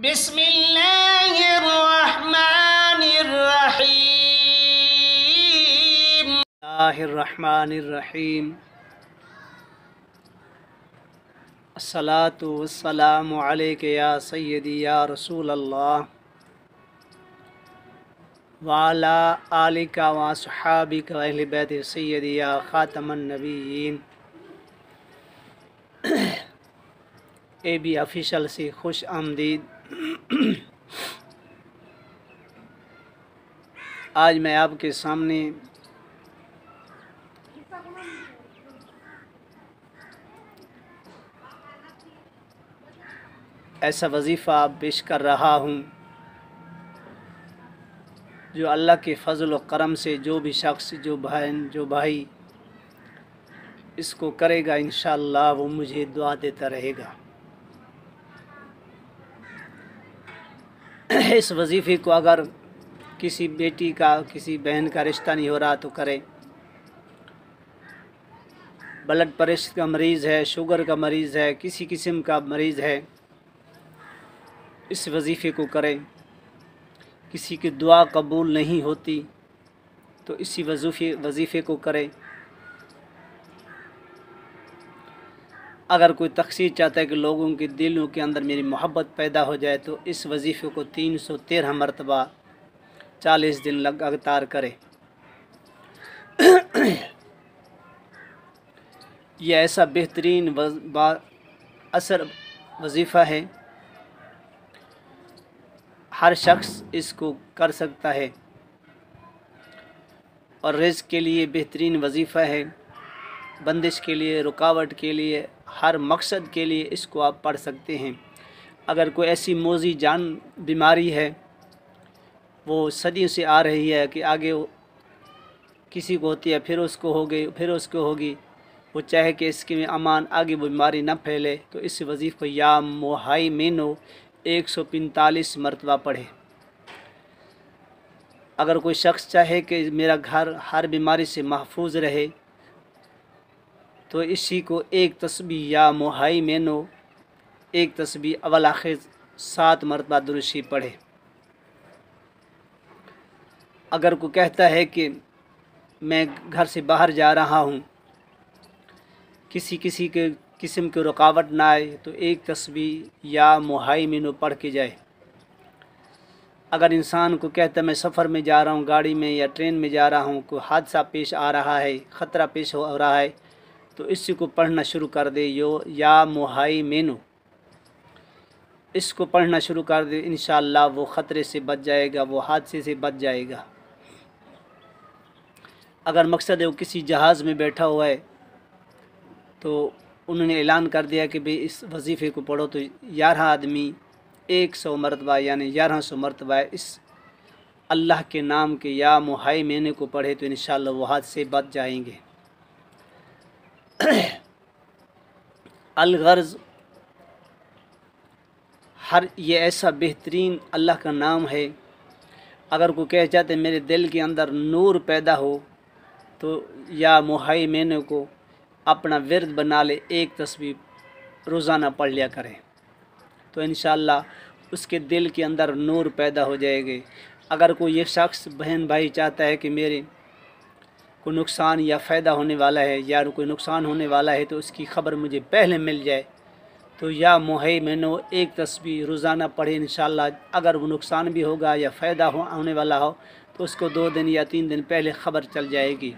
بسم اللہ الرحمن الرحیم اللہ الرحمن الرحیم الصلاۃ والسلام علیک یا سیدی یا رسول اللہ وعلی آلک و اصحابک و اہل بیت سیدی یا خاتم النبیین۔ اے بی آفیشل سے خوش آمدید۔ آج میں آپ کے سامنے ایسا وظیفہ پیش کر رہا ہوں جو اللہ کے فضل و کرم سے جو بھی شخص جو بھائی اس کو کرے گا انشاءاللہ وہ مجھے دعا دیتا رہے گا۔ اس وظیفے کو اگر کسی بیٹی کا کسی بہن کا رشتہ نہیں ہو رہا تو کرے، بلڈ پریشر کا مریض ہے، شوگر کا مریض ہے، کسی قسم کا مریض ہے، اس وظیفے کو کرے۔ کسی کی دعا قبول نہیں ہوتی تو اسی وظیفے کو کرے۔ اگر کوئی تخصیص چاہتا ہے کہ لوگوں کے دلوں کے اندر میری محبت پیدا ہو جائے تو اس وظیفے کو 313 مرتبہ 40 دن لگاتار کرے۔ یہ ایسا بہترین اثر وظیفہ ہے، ہر شخص اس کو کر سکتا ہے اور رزق کے لیے بہترین وظیفہ ہے، بندش کے لیے، رکاوٹ کے لیے، ہر مقصد کے لیے اس کو آپ پڑھ سکتے ہیں۔ اگر کوئی ایسی موذی جان بیماری ہے وہ صدیوں سے آ رہی ہے کہ آگے کسی کو ہوتی ہے، پھر اس کو ہوگی، وہ چاہے کہ اس کے امان آگے وہ بیماری نہ پھیلے تو اس وظیفے کو یا محیمنو 145 مرتبہ پڑھے۔ اگر کوئی شخص چاہے کہ میرا گھر ہر بیماری سے محفوظ رہے تو اسی کو ایک تسبیح یا محیمنو، ایک تسبیح اول آخر 7 مرتبہ درود شریف پڑھے۔ اگر کوئی کہتا ہے کہ میں گھر سے باہر جا رہا ہوں، کسی کے قسم کی رکاوٹ نہ آئے تو ایک تسبیح یا محیمنو پڑھ کے جائے۔ اگر انسان کو کہتا ہے میں سفر میں جا رہا ہوں، گاڑی میں یا ٹرین میں جا رہا ہوں، کوئی حادثہ پیش آ رہا ہے، خطرہ پیش ہو رہا ہے تو اسی کو پڑھنا شروع کر دے، یا محیمنو، اس کو پڑھنا شروع کر دے، انشاءاللہ وہ خطرے سے بچ جائے گا، وہ حادثے سے بچ جائے گا۔ اگر مقصد ہے وہ کسی جہاز میں بیٹھا ہوا ہے تو انہوں نے اعلان کر دیا کہ بھئی اس وظیفے کو پڑھو تو 11 آدمی 100 مرتبہ یعنی 1100 مرتبہ اس اللہ کے نام کے یا محیمنو کو پڑھے تو انشاءاللہ وہ حادثے سے بچ جائیں گے۔ الغرض، یہ ایسا بہترین اللہ کا نام ہے، اگر کوئی کہہ چاہتے میرے دل کے اندر نور پیدا ہو تو یا محیمنو کو اپنا ورد بنا لے، ایک تسبیح روزانہ پڑھ لیا کرے تو انشاءاللہ اس کے دل کے اندر نور پیدا ہو جائے گے۔ اگر کوئی یہ شخص بہن بھائی چاہتا ہے کہ میرے کوئی نقصان یا فائدہ ہونے والا ہے یا کوئی نقصان ہونے والا ہے تو اس کی خبر مجھے پہلے مل جائے تو یا محیمنو ایک تسبیح روزانہ پڑھے، انشاءاللہ اگر وہ نقصان بھی ہوگا یا فائدہ ہونے والا ہو تو اس کو 2 دن یا 3 دن پہلے خبر چل جائے گی،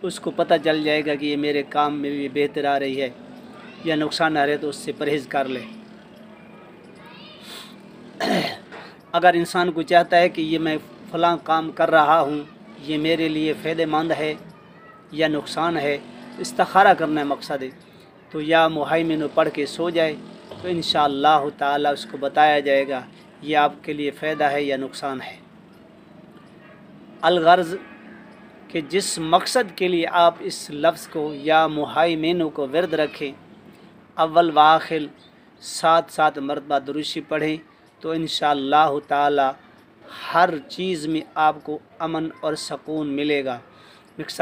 اس کو پتہ چل جائے گا کہ یہ میرے کام میں بھی بہتر آ رہی ہے یا نقصان آ رہا ہے تو اس سے پرہیز کر لے۔ اگر انسان کو چاہتا ہے کہ یہ میں فلاں کام کر رہا ہوں، یہ میرے لیے فائدہ مند ہے یا نقصان ہے، استخارہ کرنا ہے مقصد ہے، تو یا محیمنو پڑھ کے سو جائے تو انشاءاللہ تعالی اس کو بتایا جائے گا یہ آپ کے لیے فائدہ ہے یا نقصان ہے۔ الغرض کہ جس مقصد کے لیے آپ اس لفظ کو یا محیمنو کو ورد رکھیں، اول و آخر 7 مرتبہ درود شریف پڑھیں تو انشاءاللہ تعالی ہر چیز میں آپ کو امن اور سکون ملے گا۔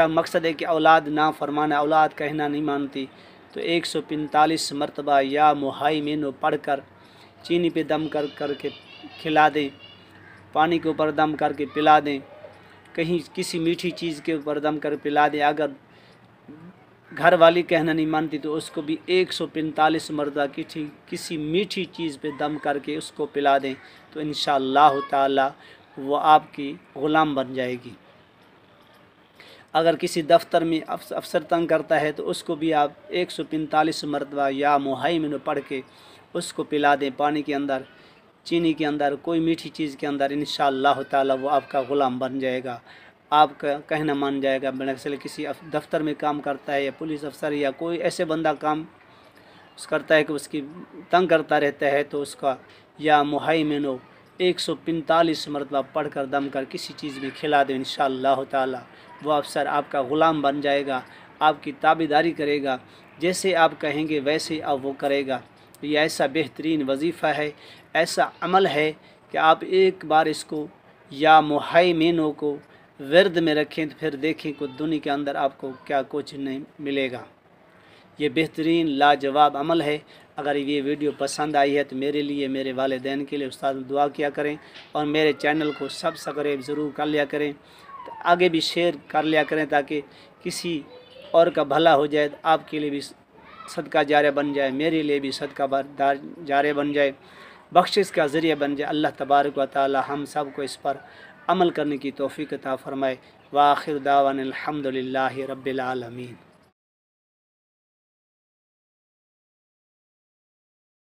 مقصد ہے کہ اولاد نہ فرمانا، اولاد کہنا نہیں مانتی تو 145 مرتبہ یا محیمنو پڑھ کر چینی پہ دم کر کے کھلا دیں، پانی کے اوپر دم کر کے پلا دیں، کہیں کسی میٹھی چیز کے اوپر دم کر پلا دیں۔ اگر گھر والی کہنا نہیں مانتی تو اس کو بھی 145 مرتبہ کسی میٹھی چیز پہ دم کر کے اس کو پلا دیں، تو انشاءاللہ تعالی وہ آپ کی غلام بن جائے گی۔ اگر کسی دفتر میں افسر تنگ کرتا ہے تو اس کو بھی آپ 145 مرتبہ یا مہیمن پڑھ کے اس کو پلا دیں، پانی کے اندر، چینی کے اندر، کوئی میٹھی چیز کے اندر، انشاءاللہ تعالی وہ آپ کا غلام بن جائے گا، آپ کا کہنا مان جائے گا۔ مثلا کسی دفتر میں کام کرتا ہے یا پولیس افسر یا کوئی ایسے بندہ کام کرتا ہے کہ اس کی تنگ کرتا رہتا ہے، تو اس کا یا مہیمنو 145 مرتبہ پڑھ کر دم کر کسی چیز میں کھلا دیں، انشاءاللہ تعالی وہ افسر آپ کا غلام بن جائے گا، آپ کی تابعداری کرے گا، جیسے آپ کہیں گے ویسے اب وہ کرے گا۔ یہ ایسا بہترین وظیفہ ہے، ایسا عمل ہے کہ آپ ایک بار اس کو یا مہیمنوں کو ورد میں رکھیں تو پھر دیکھیں کہ دنیا کے اندر آپ کو کیا کچھ نہیں ملے گا۔ یہ بہترین لاجواب عمل ہے۔ اگر یہ ویڈیو پسند آئی ہے تو میرے لیے، میرے والدین کے لیے استاد دعا کیا کریں، اور میرے چینل کو سبسکرائب ضرور کر لیا کریں، آگے بھی شیئر کر لیا کریں تاکہ کسی اور کا بھلا ہو جائے، آپ کے لیے بھی صدقہ جاریہ بن جائے، میرے لیے بھی صدقہ جاریہ بن جائے، بخشش کا ذریعہ بن جائے۔ اللہ تبارک و تعالی ہم سب کو اس پر عمل کرنے کی توفیق عطا فرمائے۔ وآخر دعوانا الحمدللہ رب العالمین۔